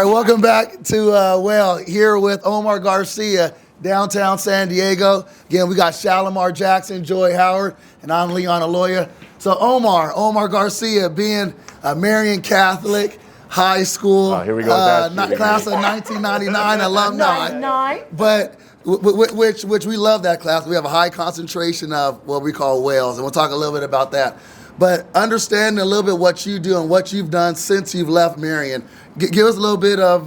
right, welcome back to Whayle, here with Omar Garcia, downtown San Diego. Again, we got Shalimar Jackson, Joy Howard, and I'm Leon Aloya. So Omar Garcia, being a Marian Catholic, high school, here we go with that class of 1999 alumni, but which we love that class. We have a high concentration of what we call Whayles, and we'll talk a little bit about that. But understanding a little bit what you do and what you've done since you've left Marian, give us a little bit of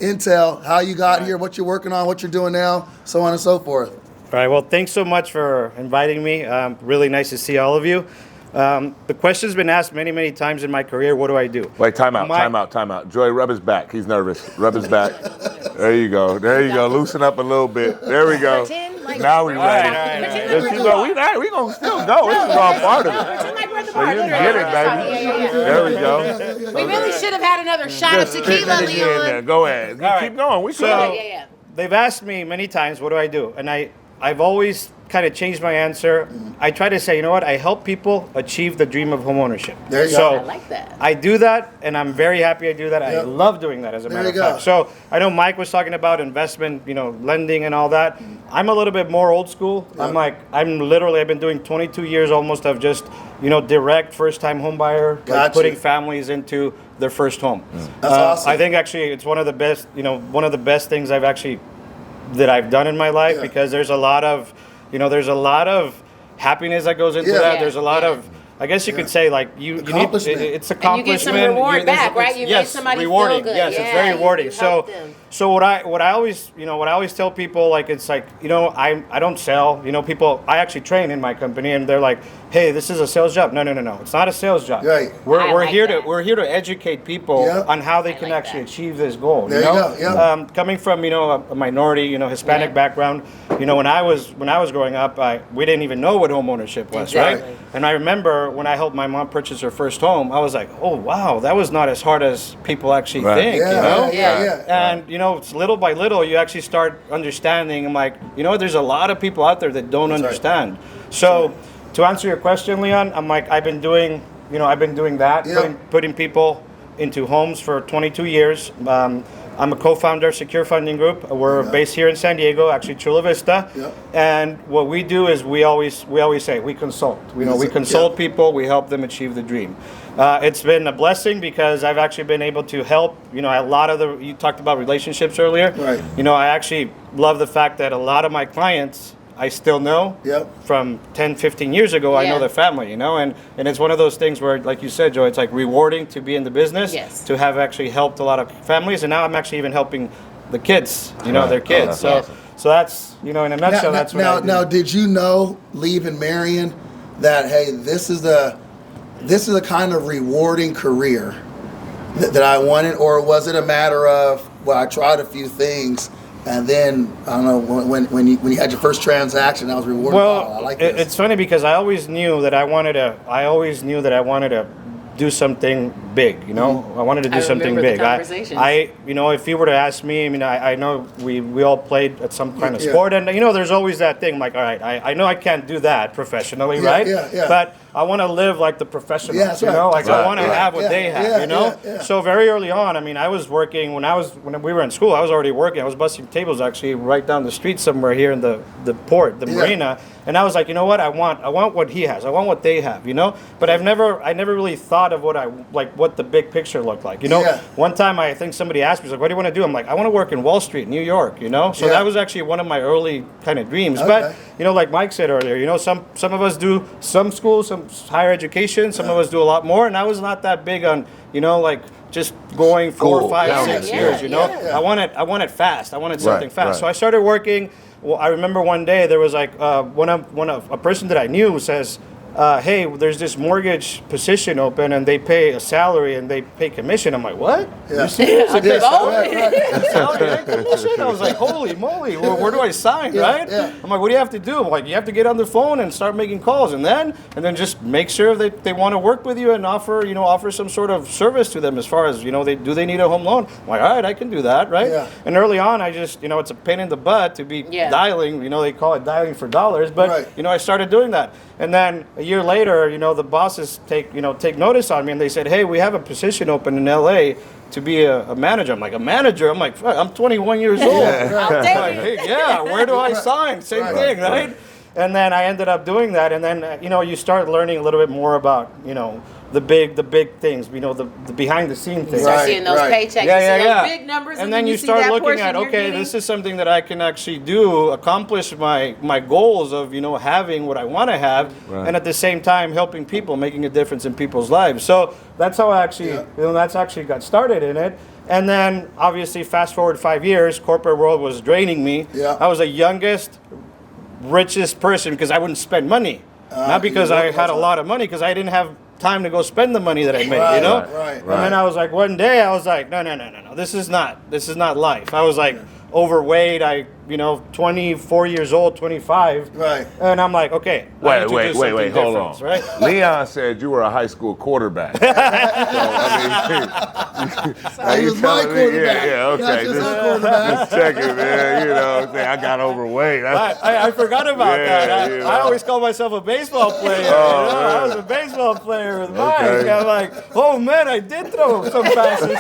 intel, how you got here, what you're working on, what you're doing now, so on and so forth. All right, well, thanks so much for inviting me. Really nice to see all of you. The question's been asked many, many times in my career, what do I do? Wait, time out. Joy, rub his back. He's nervous. Rub his back. There you go. Loosen up a little bit. There we go. Now we're ready. All right. We're going to still go. This is all part of it. So you get it, baby. There we go. We really should have had another shot of tequila, Leon. Go ahead. Keep going. We should. They've asked me many times, what do I do? And I've always kind of changed my answer. I try to say, you know what? I help people achieve the dream of homeownership. There you go. I like that. I do that, and I'm very happy I do that. Yep. I love doing that, as a matter of fact. So I know Mike was talking about investment, lending and all that. I'm a little bit more old school. Yep. I've been doing 22 years almost of just, direct first-time home buyer, putting families into their first home. That's awesome. I think actually it's one of the best things that I've done in my life, because there's a lot of happiness that goes into that. There's a lot of, I guess you could say, like you need it's accomplishment. And you get some reward back, right? You made somebody rewarding. feel good. Yes, it's very rewarding. So what I always tell people, like, it's like, I don't sell. People, I actually train in my company, and they're like, hey, this is a sales job. No, it's not a sales job. Right. We're here to educate people on how they can actually achieve this goal. There you go. Yeah. Coming from a minority, Hispanic background, when I was growing up, we didn't even know what home ownership was, right? And I remember when I helped my mom purchase her first home, I was like, oh wow, that was not as hard as people actually think. And it's little by little you actually start understanding. I'm like, there's a lot of people out there that don't understand. So to answer your question, Leon, I'm like, I've been doing that, putting people into homes for 22 years. I'm a co-founder of Secure Funding Group. We're based here in San Diego, actually Chula Vista. And what we do is we always say we consult. We consult people. We help them achieve the dream. It's been a blessing, because I've actually been able to help. A lot of you talked about relationships earlier. Right. I actually love the fact that a lot of my clients I still know from 10, 15 years ago. I know their family, and it's one of those things where, like you said, Joe, it's like rewarding to be in the business, to have actually helped a lot of families, and now I'm actually even helping the kids, their kids. So that's, in a nutshell, that's what I do. Now, did you know, leaving Marian, that, hey, this is a kind of rewarding career that I wanted, or was it a matter of, well, I tried a few things, and then, I don't know, when you had your first transaction, that was rewarding? Well, I like this. It's funny, because I always knew that I wanted to do something big, I wanted to do something big. If you were to ask me, I know we all played at some kind of sport, and there's always that thing, like, all right, I know I can't do that professionally, right? But I want to live like the professionals, I want to have what they have, So very early on, I was working when we were in school. I was already working. I was busting tables actually right down the street somewhere here in the port, the marina. And I was like, you know what? I want what he has. I want what they have, But I never really thought of what the big picture looked like, One time I think somebody asked me, like, what do you want to do? I'm like, I want to work in Wall Street, New York, So that was actually one of my early kind of dreams. But like Mike said earlier, some of us do some schools, some higher education. Some of us do a lot more, and I was not that big on, like just going 4, 5, 6 years. I wanted fast. I wanted something fast. So I started working. Well, I remember one day there was like a person that I knew says, hey, there's this mortgage position open, and they pay a salary and they pay commission. I'm like, what? You serious? Salary and commission? I was like, holy moly, where do I sign, right? I'm like, what do you have to do? I'm like, you have to get on the phone and start making calls, and then just make sure that they want to work with you and offer some sort of service to them as far as, do they need a home loan? I'm like, all right, I can do that, right? And early on, I just, it's a pain in the butt to be dialing, they call it dialing for dollars, but, I started doing that. And then a year later, you know, the bosses take notice on me, and they said, hey, we have a position open in LA to be a manager. I'm like, a manager? I'm like, fuck, I'm 21 years old. I'll take Like, it. hey, yeah, where do I sign? Same thing, right? And then I ended up doing that, and then, you know, you start learning a little bit more about, you know, the big things, you know, the behind the scene things. You start seeing those paychecks, you see those big numbers, and then you start looking at, okay, this is something that I can actually do, accomplish my goals of, you know, having what I want to have, and at the same time helping people, making a difference in people's lives. So that's how I actually, you know, that's actually got started in it. And then obviously fast forward 5 years, corporate world was draining me. I was the youngest, richest person because I wouldn't spend money, not because I had a lot of money, because I didn't have time to go spend the money that I made, you know? And then I was like, one day I was like, no, this is not life. I was like overweight, 24 years old, 25. And I'm like, okay. Wait, hold on. Right? Leon said you were a high school quarterback. So, I mean, he was my quarterback. Okay. Just checking, man. You know, I got overweight. I forgot about that. I always call myself a baseball player. I was a baseball player with Mike. I'm like, oh man, I did throw some passes to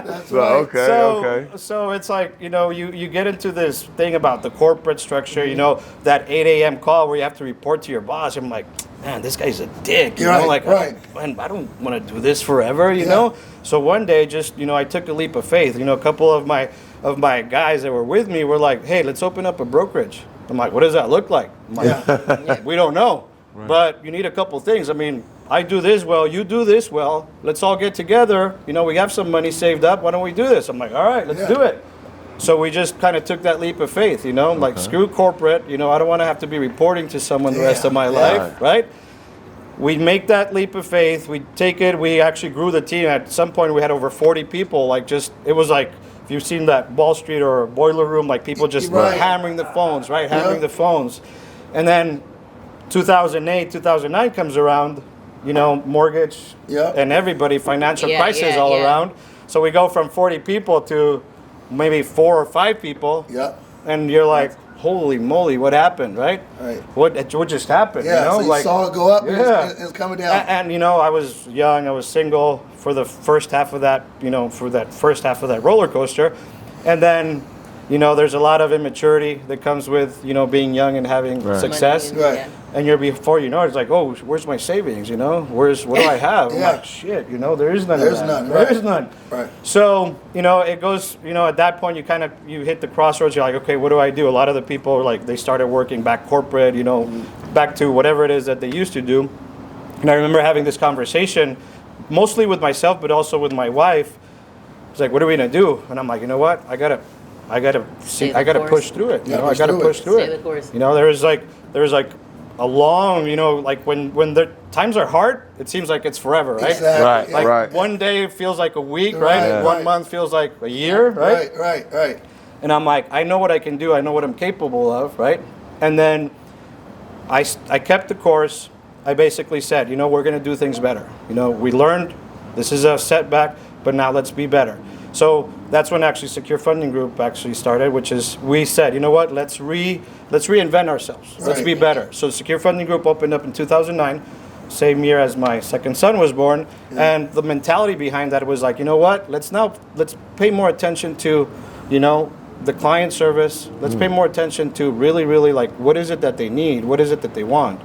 this guy. So it's like, you know, you get into this thing about the corporate structure, you know, that 8 a.m. call where you have to report to your boss. I'm like, man, this guy's a dick. You know, like, I don't want to do this forever, you know? So one day, just, you know, I took a leap of faith. You know, a couple of my guys that were with me were like, hey, let's open up a brokerage. I'm like, what does that look like? I'm like, we don't know. But you need a couple things. I mean, I do this well, you do this well. Let's all get together. You know, we have some money saved up. Why don't we do this? I'm like, all right, let's do it. So we just kind of took that leap of faith, you know, like screw corporate. You know, I don't want to have to be reporting to someone the rest of my life, right? We make that leap of faith. We take it. We actually grew the team. At some point, we had over 40 people. Like, just, it was like, if you've seen that Wall Street or Boiler Room, like people just hammering the phones, right? Hammering the phones. And then 2008, 2009 comes around, you know, mortgage and everybody, financial crisis all around. So we go from 40 people to maybe 4 or 5 people. And you're like, holy moly, what happened, right? What just happened? You know? So you like, saw it go up and it's coming down. And, you know, I was young, I was single for the first half of that, you know, for that first half of that roller coaster. And then, you know, there's a lot of immaturity that comes with, you know, being young and having success. And you're, before you know it, it's like, oh, where's my savings, you know? What do I have? I'm like, shit, you know, there is none of that. There is none. So, you know, it goes, you know, at that point you hit the crossroads. You're like, okay, what do I do? A lot of the people are like, they started working back corporate, you know, back to whatever it is that they used to do. And I remember having this conversation, mostly with myself, but also with my wife. It's like, what are we gonna do? And I'm like, you know what? I gotta push through it. You know, I gotta push through it. You know, there's like a long, you know, like when the times are hard, it seems like it's forever, right? Exactly. Like one day feels like a week, right? 1 month feels like a year, right? Right. And I'm like, I know what I can do. I know what I'm capable of, right? And then I kept the course. I basically said, you know, we're going to do things better. You know, we learned this is a setback, but now let's be better. So that's when actually Secure Funding Group actually started, which is we said, you know what, let's reinvent ourselves. Let's be better. So Secure Funding Group opened up in 2009, same year as my second son was born. And the mentality behind that was like, you know what, let's pay more attention to, you know, the client service. Let's pay more attention to really, really like, what is it that they need? What is it that they want?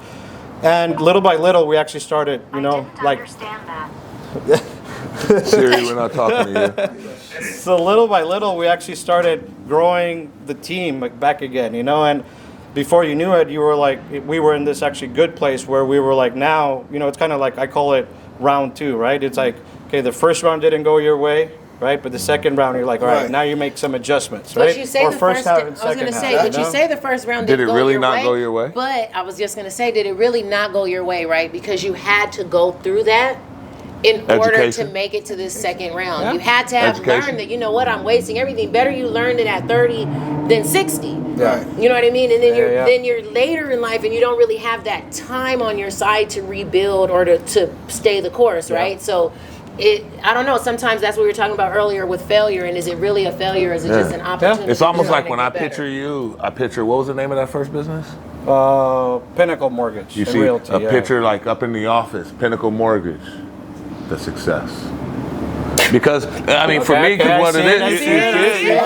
And little by little, we actually started, you know, like. Understand that. Siri, we're not talking to you. So little by little, we actually started growing the team back again, you know, and before you knew it, you were like, we were in this actually good place where we were like, now, you know, it's kind of like, I call it round 2, right? It's like, okay, the first round didn't go your way, right? But the second round, you're like, all right, now you make some adjustments, right? But you say or the first half and I was going to second say, half, but you say the first round didn't go really your not way, go your way? But I was just going to say, did it really not go your way, right? Because you had to go through that in order to make it to this second round. Yeah. You had to have learned that, you know what, I'm wasting everything. Better you learned it at 30 than 60. Right. You know what I mean? And then then you're later in life and you don't really have that time on your side to rebuild or to stay the course, right? So I don't know, sometimes that's what we were talking about earlier with failure, and is it really a failure or is it just an opportunity? It's almost like when I picture you, what was the name of that first business? Pinnacle Mortgage. You and see Realty, a picture like up in the office, Pinnacle Mortgage, the success. Because I mean, for me, because what it is, you see it.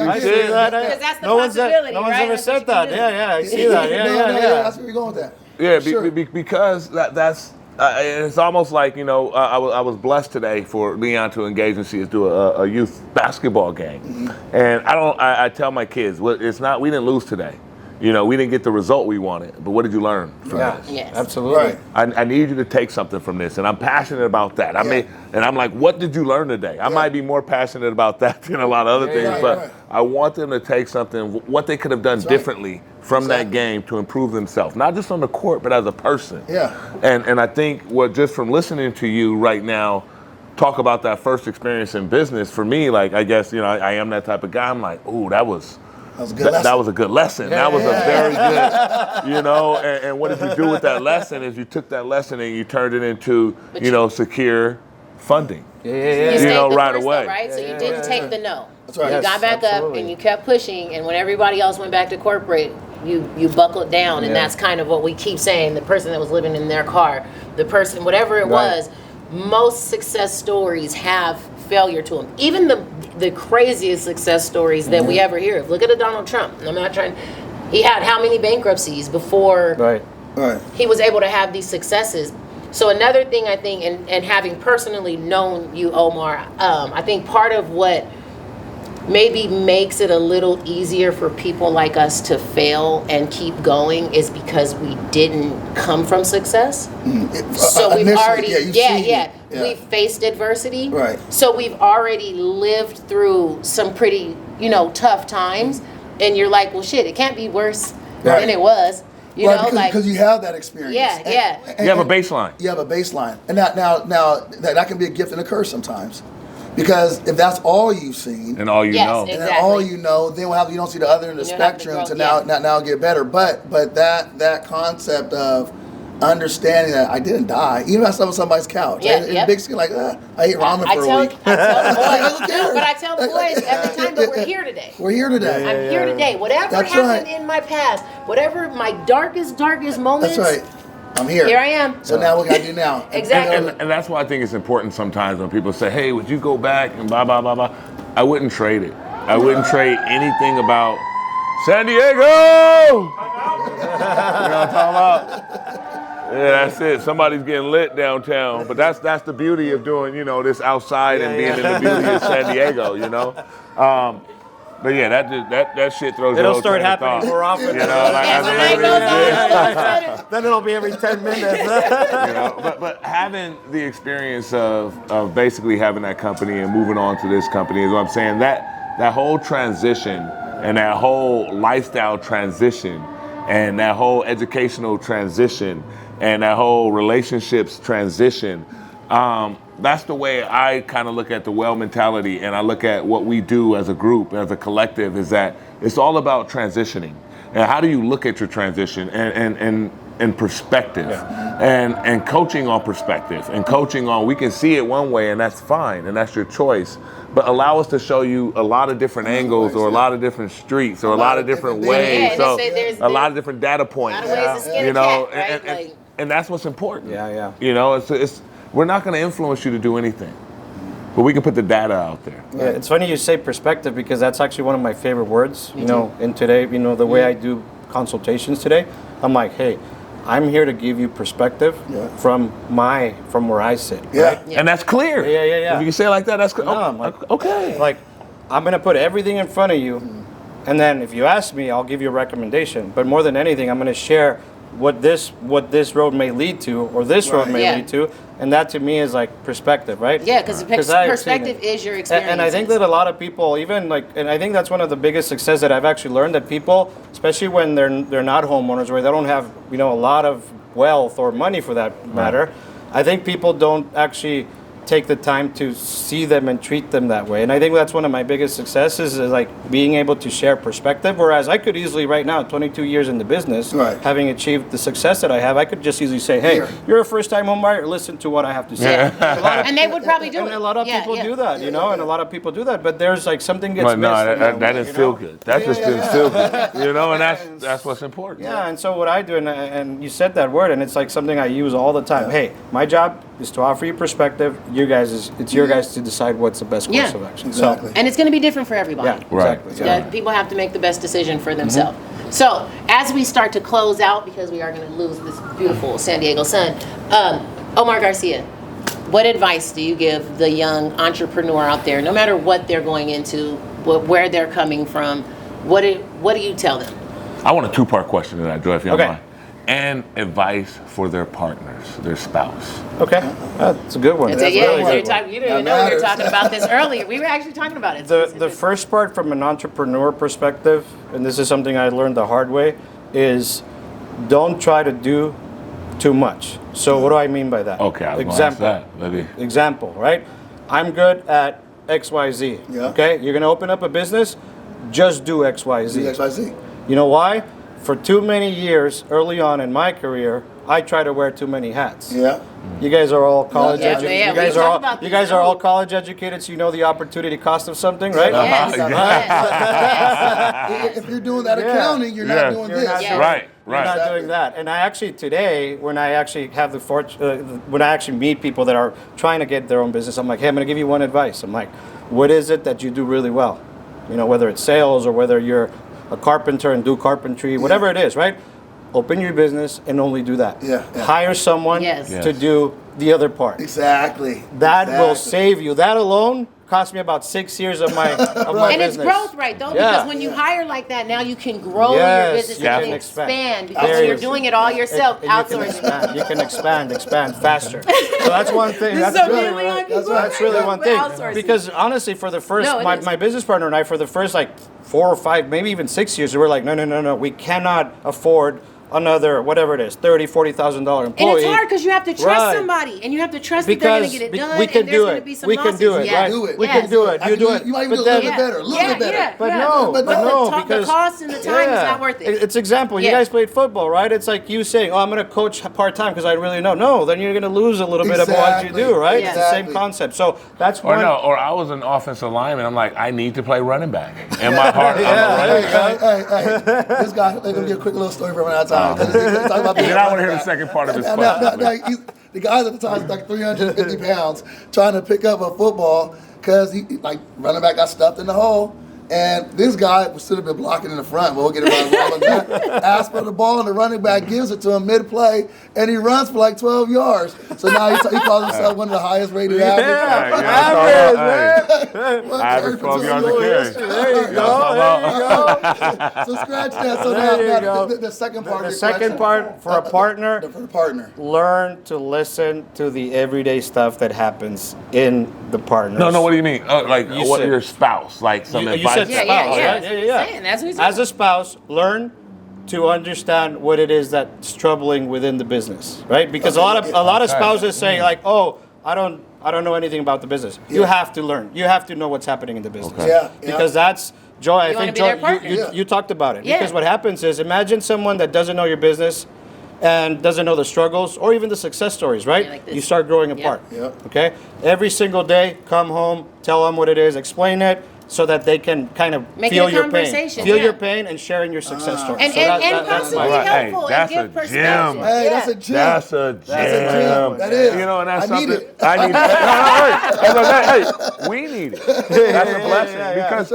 I see that. Because that's the no possibility, one's right? ever That's said what that. you do. Yeah, I see that. Yeah. That's where you're going with that. Yeah, Sure. because that's it's almost like, you know, I was blessed today for Leon to engage and see us do a youth basketball game, and I tell my kids, well, it's not, we didn't lose today. You know, we didn't get the result we wanted, but what did you learn from this? Yes. Absolutely. Right. I need you to take something from this, and I'm passionate about that. And I'm like, what did you learn today? I might be more passionate about that than a lot of other things, but I want them to take something, what they could have done differently from that game to improve themselves, not just on the court, but as a person. Yeah. And I think just from listening to you right now, talk about that first experience in business, for me, like, I guess, you know, I am that type of guy. I'm like, ooh, that was a good lesson. That was a good lesson. That was a very good, you know, and what did you do with that lesson is you took that lesson and you turned it into, you know, secure funding. You You stayed know, the right first away. though, right? So you didn't take the no. That's right. You got back up and you kept pushing, and when everybody else went back to corporate, you buckled down, and that's kind of what we keep saying. The person that was living in their car, the person, whatever it was, most success stories have failure to them. Even the craziest success stories that we ever hear of. Look at a Donald Trump. I'm not trying. He had how many bankruptcies before he was able to have these successes? So another thing I think, and having personally known you, Omar, I think part of what maybe makes it a little easier for people like us to fail and keep going is because we didn't come from success. So we've already, we've faced adversity. Right. So we've already lived through some pretty, you know, tough times. And you're like, well, shit, it can't be worse than it was. You know, because you have that experience. And you have a baseline. You have a baseline, and now that can be a gift and a curse sometimes, because if that's all you've seen And all you know. and then all you know, then you don't see the other end of the spectrum to now get better. But that concept of understanding that I didn't die, even if I slept on somebody's couch. In big skin, like I ate ramen for a week. I tell the boys every time, but we're here today. We're here today. I'm here today. Whatever happened in my past, whatever my darkest moments. That's right. I'm here. Here I am. So now what can I do now? Exactly. And that's why I think it's important sometimes when people say, hey, would you go back and blah, blah, blah, blah. I wouldn't trade it. I wouldn't trade anything about San Diego. You know what I'm talking about? Yeah, that's it. Somebody's getting lit downtown. But that's the beauty of doing, you know, this outside and being in the beauty of San Diego, you know? But yeah, that shit throws It'll start happening more often. You know, then it'll be every 10 minutes. You know, but having the experience of basically having that company and moving on to this company is what I'm saying. That whole transition and that whole lifestyle transition and that whole educational transition and that whole relationships transition, that's the way I kind of look at the Whayle mentality, and I look at what we do as a group, as a collective, is that it's all about transitioning. And how do you look at your transition and perspective, and coaching on perspective, and coaching on, we can see it one way and that's fine and that's your choice, but allow us to show you a lot of different angles or a lot of different streets or a lot of different ways, so a lot of different data points, you know, and that's what's important. You know, it's we're not going to influence you to do anything, but we can put the data out there. Yeah, it's funny you say perspective, because that's actually one of my favorite words. You know, in today, you know, the way I do consultations today, I'm like, hey, I'm here to give you perspective from where I sit. Right? And that's clear. Yeah. If you can say it like that, that's clear. Okay. Like, I'm gonna put everything in front of you, and then if you ask me, I'll give you a recommendation. But more than anything, I'm gonna share what this road may lead to, or this road may lead to, and that to me is like perspective, right? Yeah, because perspective is your experience. And I think that a lot of people, even like, and I think that's one of the biggest success that I've actually learned, that people, especially when they're not homeowners, or they don't have, you know, a lot of wealth or money for that matter, I think people don't actually take the time to see them and treat them that way. And I think that's one of my biggest successes is like being able to share perspective. Whereas I could easily right now, 22 years in the business, having achieved the success that I have, I could just easily say, hey, you're a first-time home buyer, listen to what I have to say. And they would probably do it. And a lot of people do that, you know, and a lot of people do that. But there's like something gets missed. That didn't feel good. That just didn't feel good. You know, and that's what's important. Yeah, and so what I do, and you said that word, and it's like something I use all the time. Hey, my job is to offer you perspective. It's your guys to decide what's the best course of action. Exactly. And it's going to be different for everybody. Yeah, exactly. People have to make the best decision for themselves. So as we start to close out, because we are going to lose this beautiful San Diego sun, Omar Garcia, what advice do you give the young entrepreneur out there, no matter what they're going into, where they're coming from? What do you tell them? I want a two-part question to that, Joy, if you don't mind. And advice for their partners, their spouse. Okay, that's a good one. You didn't know we were talking about this earlier. We were actually talking about it. The first part from an entrepreneur perspective, and this is something I learned the hard way, is don't try to do too much. So what do I mean by that? Okay, I was going to ask that, maybe. Example, right? I'm good at XYZ. Yeah. Okay, you're going to open up a business, just do XYZ. Do XYZ. You know why? For too many years early on in my career, I try to wear too many hats. Yeah. You guys are all college educated. You guys are all college educated, so you know the opportunity cost of something, right? Yes. If you're doing that accounting, you're not doing this. Right. You're not doing that. And I actually today, when I actually have the when I actually meet people that are trying to get their own business, I'm like, hey, I'm going to give you one advice. I'm like, what is it that you do really well? You know, whether it's sales or whether you're a carpenter and do carpentry, whatever it is, right? Open your business and only do that. Hire someone to do the other part. Exactly. That will save you. That alone cost me about 6 years of my business. And it's growth, right? Because when you hire like that, now you can grow your business and expand because you're doing it all yourself, outsourcing. You can expand faster. So that's one thing. That's really one thing. Because honestly, for the first, my business partner and I, for the first like 4 or 5, maybe even 6 years, we were like, no, we cannot afford another, whatever it is, $30,000, $40,000 employee. And it's hard because you have to trust somebody, and you have to trust that they're going to get it done. We can do it. We can do it, right? We can do it. You do it. You might even do a little bit better. A little bit better. But no, because the cost and the time is not worth it. It's example. You guys played football, right? It's like you saying, "Oh, I'm going to coach part-time because I really know." No, then you're going to lose a little bit of what you do, right? It's the same concept. So that's one. Or I was an offensive lineman. I'm like, I need to play running back. In my heart, I'm a running back. Hey, this guy. Let me give a quick little story for our time. Then I want to hear the second part of his question. The guys at the time was like 350 pounds trying to pick up a football because he like running back got stuffed in the hole. And this guy should have been blocking in the front, but we'll get it right. Asked for the ball, and the running back gives it to him mid-play, and he runs for like 12 yards. So now he calls himself one of the highest rated average. Average 12 yards a carry. There you go. So scratch that. So now the second part. The second part for a partner. For the partner. Learn to listen to the everyday stuff that happens in the partner. No, what do you mean? Like your spouse, like some advice. Yeah. That's what he's saying. As a spouse, learn to understand what it is that's troubling within the business, right? Because a lot of spouses say like, "Oh, I don't know anything about the business." You have to learn. You have to know what's happening in the business. Okay. Because that's Joy. I think Joy, you talked about it. Because what happens is, imagine someone that doesn't know your business and doesn't know the struggles or even the success stories, right? Like you start growing apart. Okay. Every single day, come home, tell them what it is, explain it, so that they can kind of feel your pain and sharing your success story. And possibly helpful and give perspective. Hey, that's a gem. That's a gem. That is. You know, and that's something. Need it. I need it. Hey, we need it. That's a blessing. Because,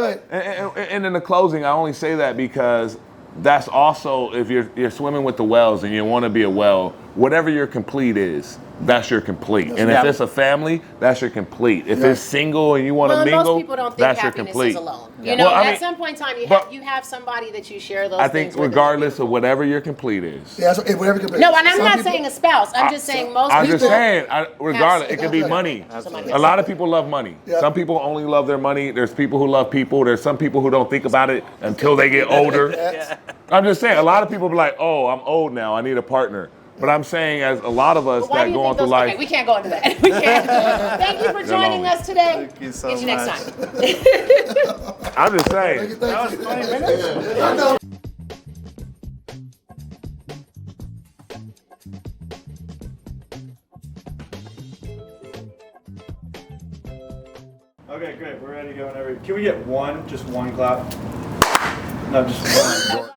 and in the closing, I only say that because that's also, if you're swimming with the whales and you want to be a whale, whatever your complete is, that's your complete. And if it's a family, that's your complete. If it's single and you want to mingle, most people don't think that's your happiness complete. is alone. You know, at some point in time, you have somebody that you share those things with. I think regardless of whatever your complete is. Yeah, so whatever complete. No, and I'm not saying a spouse. I'm just saying most people. I'm just saying, regardless, it could be money. A lot of people love money. Some people only love their money. There's people who love people. There's some people who don't think about it until they get older. I'm just saying, a lot of people be like, "Oh, I'm old now. I need a partner." But I'm saying, as a lot of us Why that do you go on think through those? life. Okay, we can't go into that. We can't. Thank you for joining us today. Thank you so Get you next much. time. I'm just saying. That was 20 minutes? Okay, great. We're ready to go whenever. Can we get just one clap? No, just one.